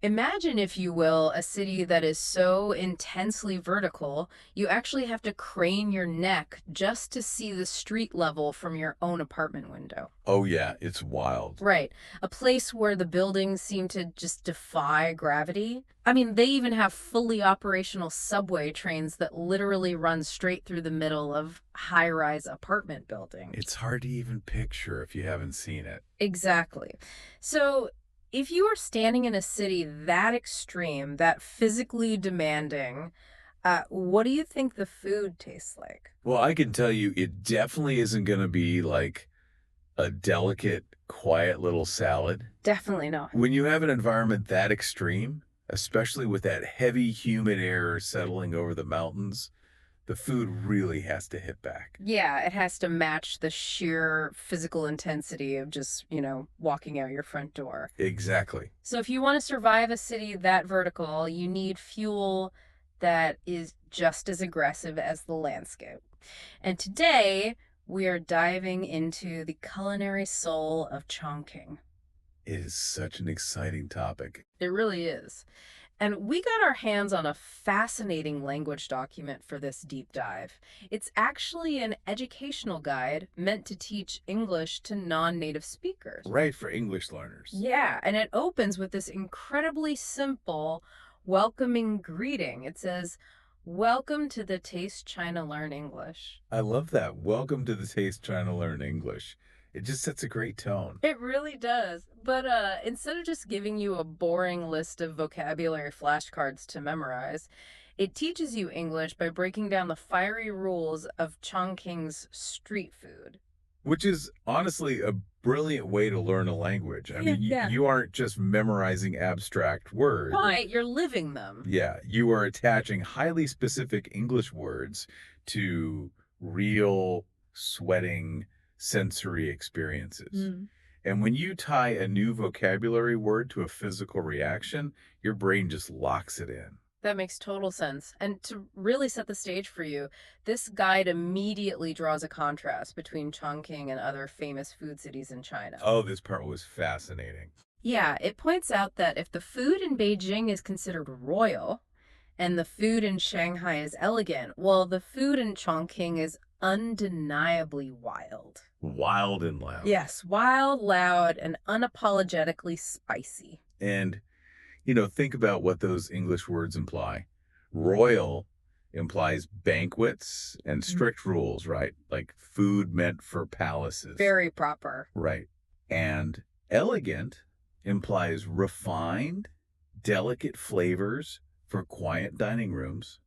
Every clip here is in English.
Imagine, if you will, a city that is so intensely vertical, you actually have to crane your neck just to see the street level from your own apartment window. Oh yeah, it's wild. Right. A place where the buildings seem to just defy gravity. I mean, they even have fully operational subway trains that literally run straight through the middle of high-rise apartment buildings. It's hard to even picture if you haven't seen it. Exactly. So, if you are standing in a city that extreme, that physically demanding, what do you think the food tastes like? Well, I can tell you it definitely isn't going to be like a delicate, quiet little salad. Definitely not. When you have an environment that extreme, especially with that heavy, humid air settling over the mountains, the food really has to hit back. Yeah, it has to match the sheer physical intensity of just, walking out your front door. Exactly. So if you want to survive a city that vertical, you need fuel that is just as aggressive as the landscape. And today, we are diving into the culinary soul of Chongqing. It is such an exciting topic. It really is. And we got our hands on a fascinating language document for this deep dive. It's actually an educational guide meant to teach English to non-native speakers. Right for English learners. Yeah, and it opens with this incredibly simple, welcoming greeting. It says, "Welcome to the Taste China Learn English." I love that. Welcome to the Taste Trying to Learn English. It just sets a great tone. It really does. But instead of just giving you a boring list of vocabulary flashcards to memorize, it teaches you English by breaking down the fiery rules of Chongqing's street food. Which is honestly a brilliant way to learn a language. I Yeah, mean, yeah. you aren't just memorizing abstract words. Right, you're living them. Yeah, you are attaching highly specific English words to real, sweating, sensory experiences. Mm. And when you tie a new vocabulary word to a physical reaction, your brain just locks it in. That makes total sense. And to really set the stage for you, this guide immediately draws a contrast between Chongqing and other famous food cities in China. Oh, this part was fascinating. Yeah, it points out that if the food in Beijing is considered royal and the food in Shanghai is elegant, well, the food in Chongqing is undeniably wild. Wild and loud. Yes, wild, loud, and unapologetically spicy. And think about what those English words imply. Royal implies banquets and Mhm. strict rules, right? Like food meant for palaces. Very proper. Right. And elegant implies refined, delicate flavors for quiet dining rooms,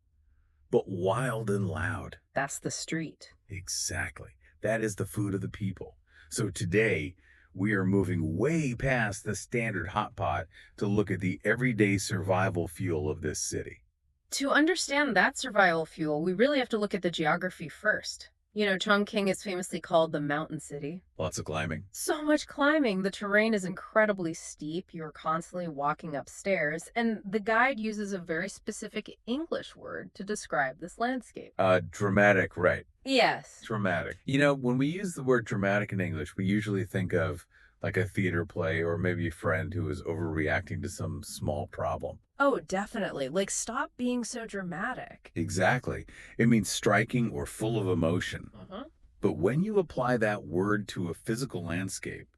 but wild and loud. That's the street. Exactly. That is the food of the people. So today, we are moving way past the standard hot pot to look at the everyday survival fuel of this city. To understand that survival fuel, we really have to look at the geography first. Chongqing is famously called the mountain city. Lots of climbing. So much climbing. The terrain is incredibly steep. You're constantly walking upstairs, and the guide uses a very specific English word to describe this landscape. Dramatic, right. Yes. Dramatic. When we use the word dramatic in English, we usually think of like a theater play or maybe a friend who is overreacting to some small problem. Oh, definitely. Like, stop being so dramatic. Exactly. It means striking or full of emotion. Uh-huh. But when you apply that word to a physical landscape,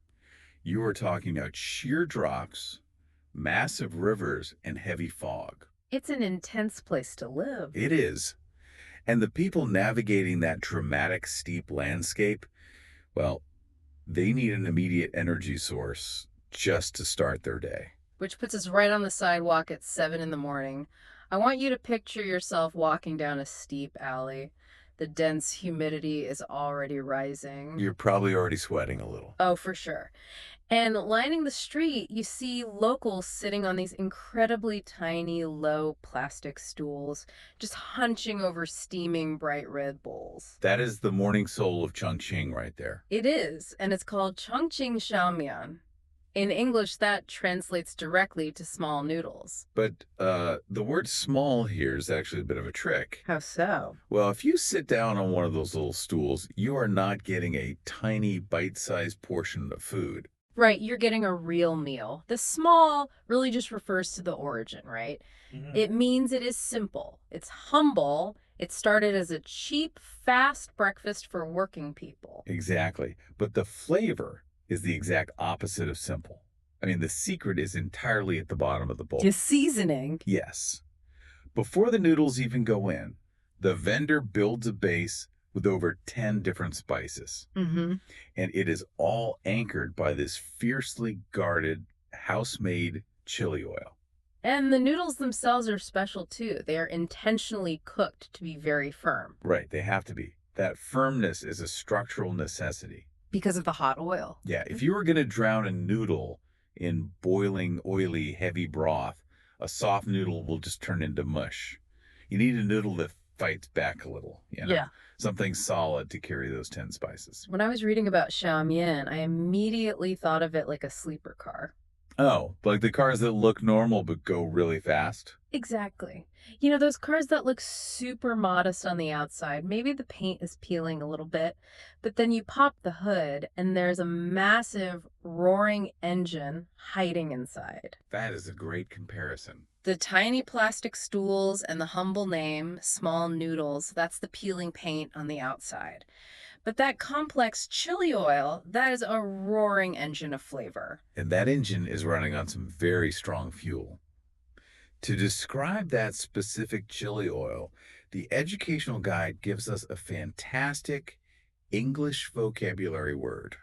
you are talking about sheer drops, massive rivers, and heavy fog. It's an intense place to live. It is. And the people navigating that dramatic, steep landscape, well, they need an immediate energy source just to start their day. Which puts us right on the sidewalk at 7 in the morning. I want you to picture yourself walking down a steep alley. The dense humidity is already rising. You're probably already sweating a little. Oh, for sure. And lining the street, you see locals sitting on these incredibly tiny, low plastic stools, just hunching over steaming bright red bowls. That is the morning soul of Chongqing right there. It is, and it's called Chongqing Xiaomian. In English, that translates directly to small noodles. But the word small here is actually a bit of a trick. How so? Well, if you sit down on one of those little stools, you are not getting a tiny bite-sized portion of food. Right, you're getting a real meal. The small really just refers to the origin, right? Hmm. It means it is simple, it's humble, it started as a cheap, fast breakfast for working people. Exactly. But the flavor is the exact opposite of simple. I mean, the secret is entirely at the bottom of the bowl. Just seasoning. Yes. Before the noodles even go in, the vendor builds a base with over 10 different spices. Mm-hmm. And it is all anchored by this fiercely guarded, house-made chili oil. And the noodles themselves are special too. They are intentionally cooked to be very firm Right, they have to be. That firmness is a structural necessity. because of the hot oil. Yeah, if you were going to drown a noodle in boiling, oily, heavy broth, a soft noodle will just turn into mush. You need a noodle that fights back a little, Yeah. something solid to carry those 10 spices. When I was reading about Xiaomian, I immediately thought of it like a sleeper car. Oh, like the cars that look normal but go really fast? Exactly. You know, those cars that look super modest on the outside, maybe the paint is peeling a little bit, but then you pop the hood and there's a massive roaring engine hiding inside. That is a great comparison. The tiny plastic stools and the humble name, small noodles, that's the peeling paint on the outside. But that complex chili oil, that is a roaring engine of flavor. And that engine is running on some very strong fuel. To describe that specific chili oil, the educational guide gives us a fantastic English vocabulary word.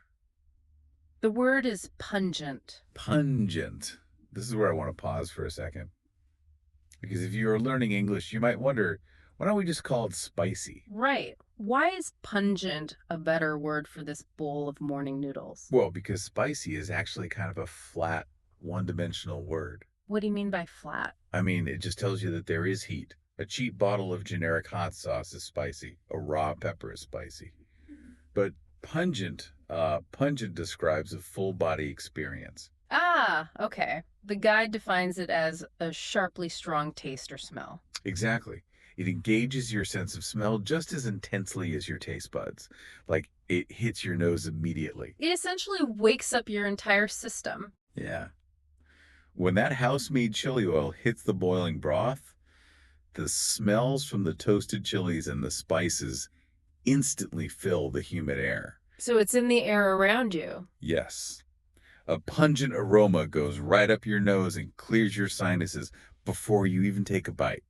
The word is pungent. Pungent. This is where I want to pause for a second. Because if you're learning English, you might wonder, why don't we just call it spicy? Right. Why is pungent a better word for this bowl of morning noodles? Well, because spicy is actually kind of a flat, one-dimensional word. What do you mean by flat? I mean, it just tells you that there is heat. A cheap bottle of generic hot sauce is spicy. A raw pepper is spicy. But pungent describes a full body experience. Ah, okay. The guide defines it as a sharply strong taste or smell. Exactly. It engages your sense of smell just as intensely as your taste buds. Like it hits your nose immediately. It essentially wakes up your entire system. Yeah. When that house-made chili oil hits the boiling broth, the smells from the toasted chilies and the spices instantly fill the humid air. So it's in the air around you. Yes. A pungent aroma goes right up your nose and clears your sinuses before you even take a bite.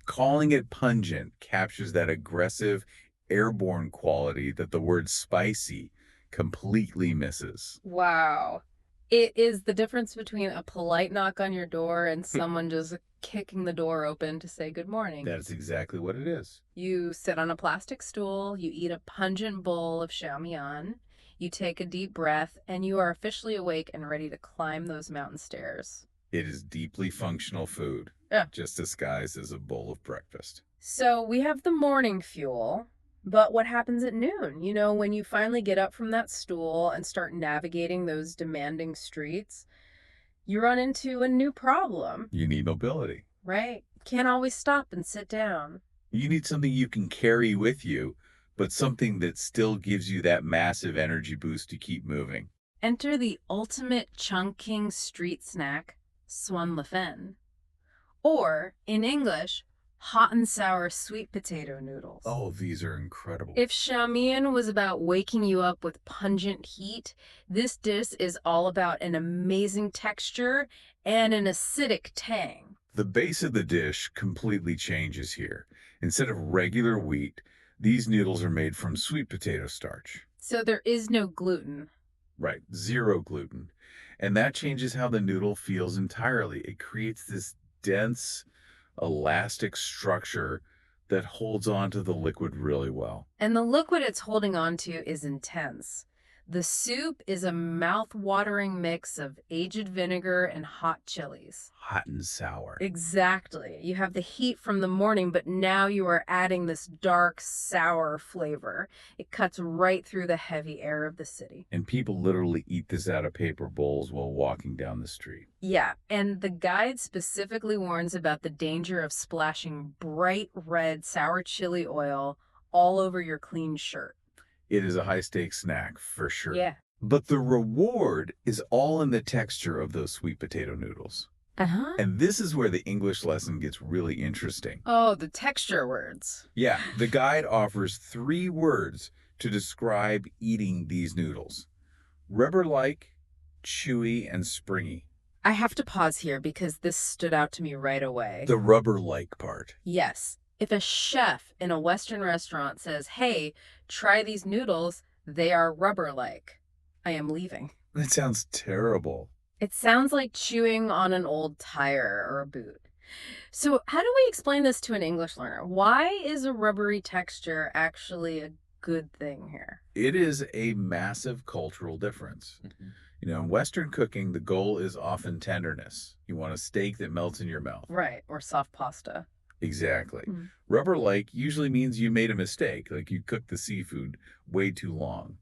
Calling it pungent captures that aggressive, airborne quality that the word spicy completely misses. Wow. It is the difference between a polite knock on your door and someone just kicking the door open to say good morning. That's exactly what it is. You sit on a plastic stool, you eat a pungent bowl of xiaomian, you take a deep breath, and you are officially awake and ready to climb those mountain stairs. It is deeply functional food, Yeah. just disguised as a bowl of breakfast. So we have the morning fuel, but what happens at noon? You know, when you finally get up from that stool and start navigating those demanding streets, you run into a new problem, You need mobility. right? Can't always stop and sit down. You need something you can carry with you, but something that still gives you that massive energy boost to keep moving. Enter the ultimate Chongqing street snack, Swan Le Fen. Or, in English, hot and sour sweet potato noodles. Oh, these are incredible. If Xiaomian was about waking you up with pungent heat, this dish is all about an amazing texture and an acidic tang. The base of the dish completely changes here. Instead of regular wheat, these noodles are made from sweet potato starch. So there is no gluten. Right, zero gluten. And that changes how the noodle feels entirely. It creates this dense, elastic structure that holds on to the liquid really well. And the liquid it's holding on to is intense. The soup is a mouth-watering mix of aged vinegar and hot chilies. Hot and sour. Exactly. You have the heat from the morning, but now you are adding this dark, sour flavor. It cuts right through the heavy air of the city. And people literally eat this out of paper bowls while walking down the street. Yeah, and the guide specifically warns about the danger of splashing bright red sour chili oil all over your clean shirt. It is a high-stakes snack for sure. Yeah. But the reward is all in the texture of those sweet potato noodles. Uh-huh. And this is where the English lesson gets really interesting. Oh, the texture words. Yeah, the guide offers 3 words to describe eating these noodles: rubber-like, chewy, and springy. I have to pause here because this stood out to me right away. The rubber-like part. Yes, if a chef in a Western restaurant says, hey, try these noodles, they are rubber-like, I am leaving. That sounds terrible. It sounds like chewing on an old tire or a boot. So, how do we explain this to an English learner? Why is a rubbery texture actually a good thing here? It is a massive cultural difference. In Western cooking, the goal is often tenderness. You want a steak that melts in your mouth. Right, or soft pasta. Exactly. Mm. Rubber-like usually means you made a mistake, like you cooked the seafood way too long.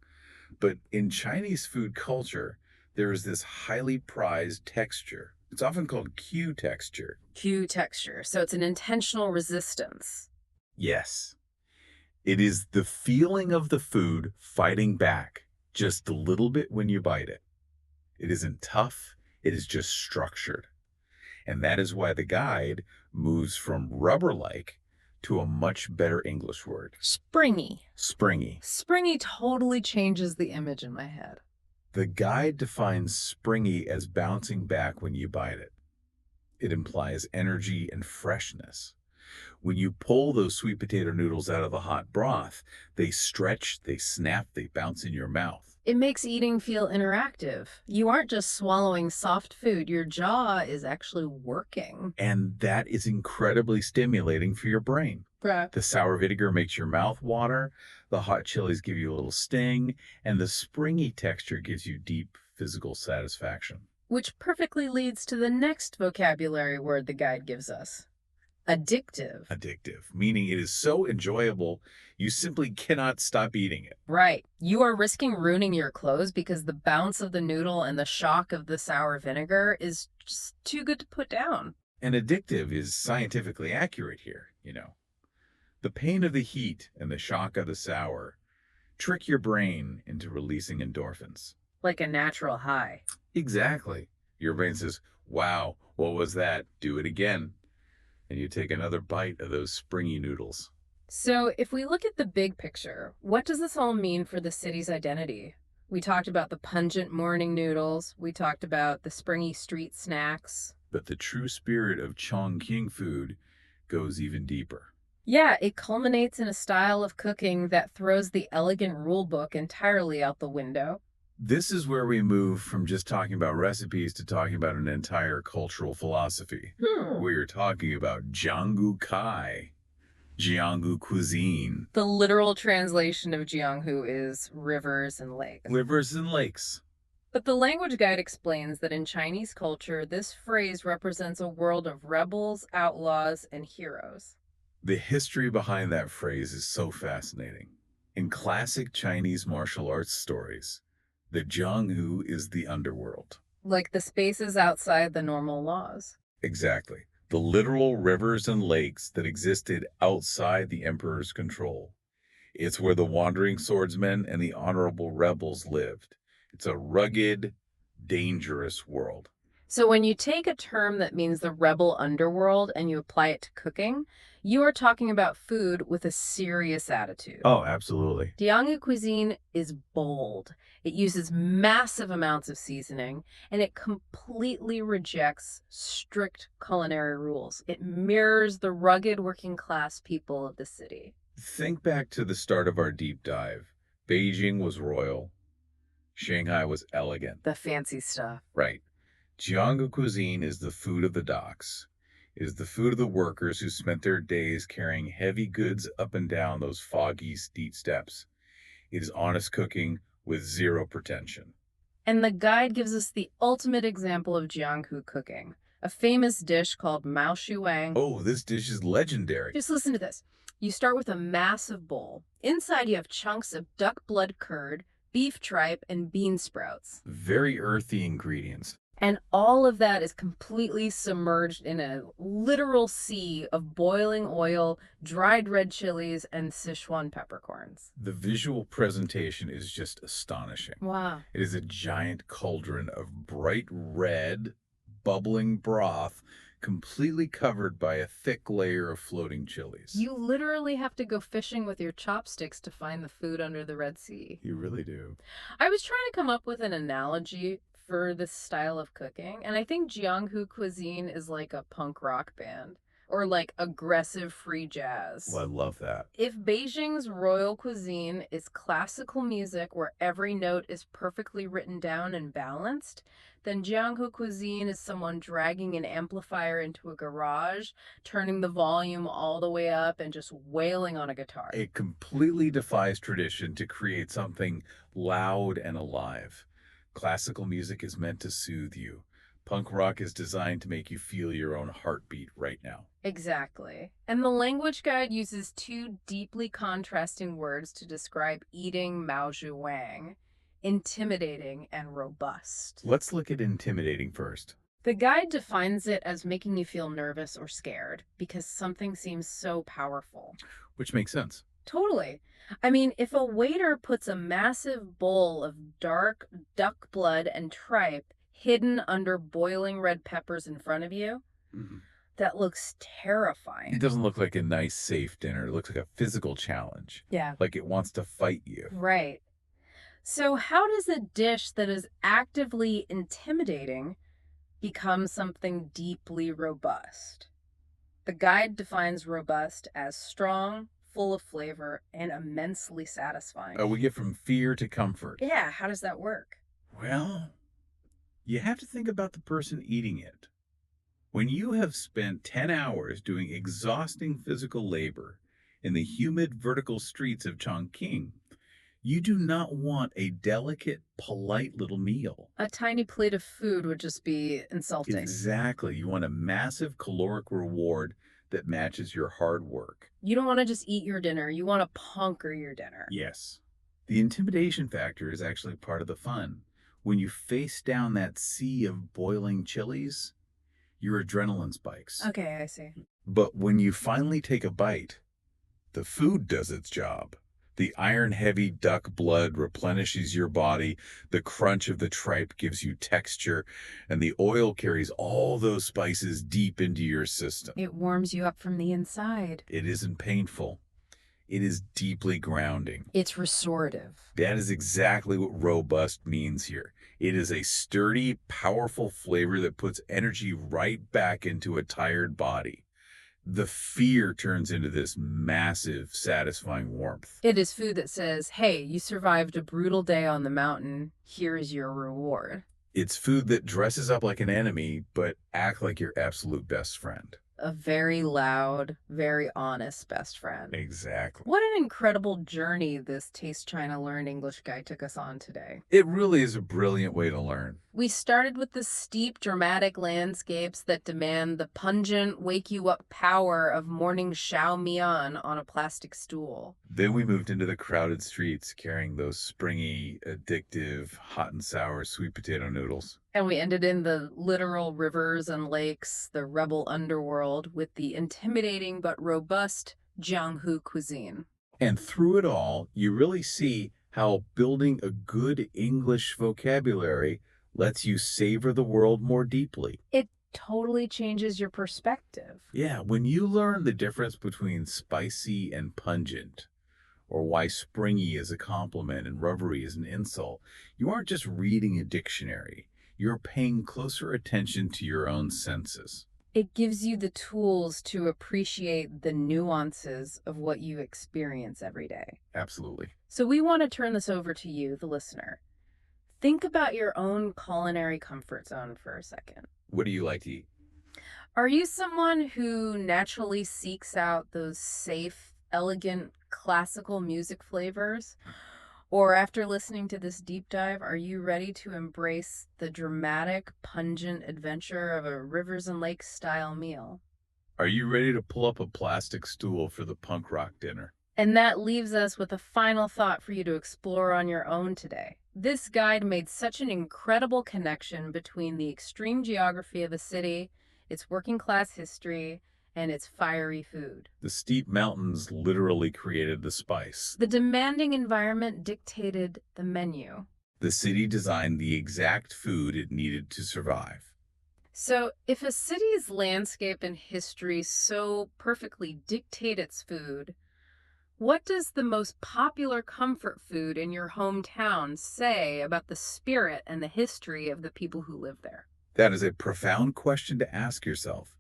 But in Chinese food culture, there is this highly prized texture. It's often called Q texture. Q texture. So it's an intentional resistance. Yes. It is the feeling of the food fighting back just a little bit when you bite it. It isn't tough, it is just structured. And that is why the guide moves from rubber-like to a much better English word. Springy. Springy. Springy totally changes the image in my head. The guide defines springy as bouncing back when you bite it. It implies energy and freshness. When you pull those sweet potato noodles out of the hot broth, they stretch, they snap, they bounce in your mouth. It makes eating feel interactive. You aren't just swallowing soft food, your jaw is actually working. And that is incredibly stimulating for your brain. Right. The sour vinegar makes your mouth water, the hot chilies give you a little sting, and the springy texture gives you deep physical satisfaction. Which perfectly leads to the next vocabulary word the guide gives us. Addictive. Addictive, meaning it is so enjoyable, you simply cannot stop eating it. Right. You are risking ruining your clothes because the bounce of the noodle and the shock of the sour vinegar is just too good to put down. And addictive is scientifically accurate here. The pain of the heat and the shock of the sour trick your brain into releasing endorphins. Like a natural high. Exactly. Your brain says, wow, what was that? Do it again. And you take another bite of those springy noodles. So, if we look at the big picture, what does this all mean for the city's identity? We talked about the pungent morning noodles. We talked about the springy street snacks. But the true spirit of Chongqing food goes even deeper. Yeah, it culminates in a style of cooking that throws the elegant rule book entirely out the window. This is where we move from just talking about recipes to talking about an entire cultural philosophy. We're talking about Jianghu Kai, Jianghu cuisine. The literal translation of Jianghu is rivers and lakes. Rivers and lakes. But the language guide explains that in Chinese culture, this phrase represents a world of rebels, outlaws, and heroes. The history behind that phrase is so fascinating. In classic Chinese martial arts stories, the Jianghu is the underworld. Like the spaces outside the normal laws. Exactly. The literal rivers and lakes that existed outside the emperor's control. It's where the wandering swordsmen and the honorable rebels lived. It's a rugged, dangerous world. So when you take a term that means the rebel underworld and you apply it to cooking, you are talking about food with a serious attitude. Oh, absolutely. Jianghu cuisine is bold. It uses massive amounts of seasoning, and it completely rejects strict culinary rules. It mirrors the rugged working class people of the city. Think back to the start of our deep dive. Beijing was royal. Shanghai was elegant. The fancy stuff. Right. Jianghu cuisine is the food of the docks. It is the food of the workers who spent their days carrying heavy goods up and down those foggy, steep steps. It is honest cooking with zero pretension. And the guide gives us the ultimate example of Jianghu cooking, a famous dish called Mao Shu Wang. Oh, this dish is legendary. Just listen to this. You start with a massive bowl. Inside you have chunks of duck blood curd, beef tripe, and bean sprouts. Very earthy ingredients. And all of that is completely submerged in a literal sea of boiling oil, dried red chilies, and Sichuan peppercorns. The visual presentation is just astonishing. Wow. It is a giant cauldron of bright red, bubbling broth, completely covered by a thick layer of floating chilies. You literally have to go fishing with your chopsticks to find the food under the Red Sea. You really do. I was trying to come up with an analogy for this style of cooking, and I think Jianghu cuisine is like a punk rock band or like aggressive free jazz. Well, I love that. If Beijing's royal cuisine is classical music where every note is perfectly written down and balanced, then Jianghu cuisine is someone dragging an amplifier into a garage, turning the volume all the way up, and just wailing on a guitar. It completely defies tradition to create something loud and alive. Classical music is meant to soothe you. Punk rock is designed to make you feel your own heartbeat right now. Exactly. And the language guide uses two deeply contrasting words to describe eating Maozhi Wang: intimidating and robust. Let's look at intimidating first. The guide defines it as making you feel nervous or scared because something seems so powerful. Which makes sense. Totally. I mean, if a waiter puts a massive bowl of dark duck blood and tripe hidden under boiling red peppers in front of you, Mhm. that looks It terrifying. doesn't look like a nice, safe dinner. It looks like a physical challenge, Yeah. like it wants to fight you. Right. So, how does a dish that is actively intimidating become something deeply robust? The guide defines robust as strong, full of flavor, and immensely satisfying. We get from fear to comfort. Yeah, how does that work? Well, you have to think about the person eating it. When you have spent 10 hours doing exhausting physical labor in the humid vertical streets of Chongqing, you do not want a delicate, polite little meal. A tiny plate of food would just be insulting. Exactly. You want a massive caloric reward that matches your hard work. You don't want to just eat your dinner, you want to conquer your dinner. Yes. The intimidation factor is actually part of the fun. When you face down that sea of boiling chilies, your adrenaline spikes. Okay, I see. But when you finally take a bite, the food does its job. The iron-heavy duck blood replenishes your body, the crunch of the tripe gives you texture, and the oil carries all those spices deep into your system. It warms you up from the inside. It isn't painful. It is deeply grounding. It's restorative. That is exactly what robust means here. It is a sturdy, powerful flavor that puts energy right back into a tired body. The fear turns into this massive, satisfying warmth. It is food that says, hey, you survived a brutal day on the mountain. Here is your reward. It's food that dresses up like an enemy, but act like your absolute best friend. A very loud, very honest best friend. Exactly. What an incredible journey this Taste China Learn English guide took us on today. It really is a brilliant way to learn. We started with the steep, dramatic landscapes that demand the pungent, wake-you-up power of morning Xiaomian on a plastic stool. Then we moved into the crowded streets, carrying those springy, addictive, hot and sour sweet potato noodles. And we ended in the literal rivers and lakes, the rebel underworld, with the intimidating but robust Jianghu cuisine. And through it all, you really see how building a good English vocabulary lets you savor the world more deeply. It totally changes your perspective. Yeah, when you learn the difference between spicy and pungent, or why springy is a compliment and rubbery is an insult, you aren't just reading a dictionary. You're paying closer attention to your own senses. It gives you the tools to appreciate the nuances of what you experience every day. Absolutely. So we want to turn this over to you, the listener. Think about your own culinary comfort zone for a second. What do you like to eat? Are you someone who naturally seeks out those safe, elegant, classical music flavors? Or after listening to this deep dive, are you ready to embrace the dramatic, pungent adventure of a rivers and lakes style meal? Are you ready to pull up a plastic stool for the punk rock dinner? And that leaves us with a final thought for you to explore on your own today. This guide made such an incredible connection between the extreme geography of a city, its working class history, and its fiery food. The steep mountains literally created the spice. The demanding environment dictated the menu. The city designed the exact food it needed to survive. So, if a city's landscape and history so perfectly dictate its food, what does the most popular comfort food in your hometown say about the spirit and the history of the people who live there? That is a profound question to ask yourself.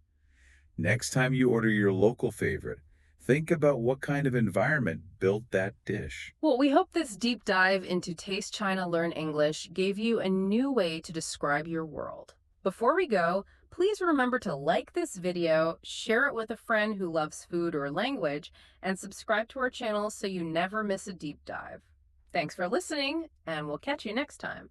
Next time you order your local favorite, think about what kind of environment built that dish. Well, we hope this deep dive into Taste China Learn English gave you a new way to describe your world. Before we go, please remember to like this video, share it with a friend who loves food or language, and subscribe to our channel so you never miss a deep dive. Thanks for listening, and we'll catch you next time.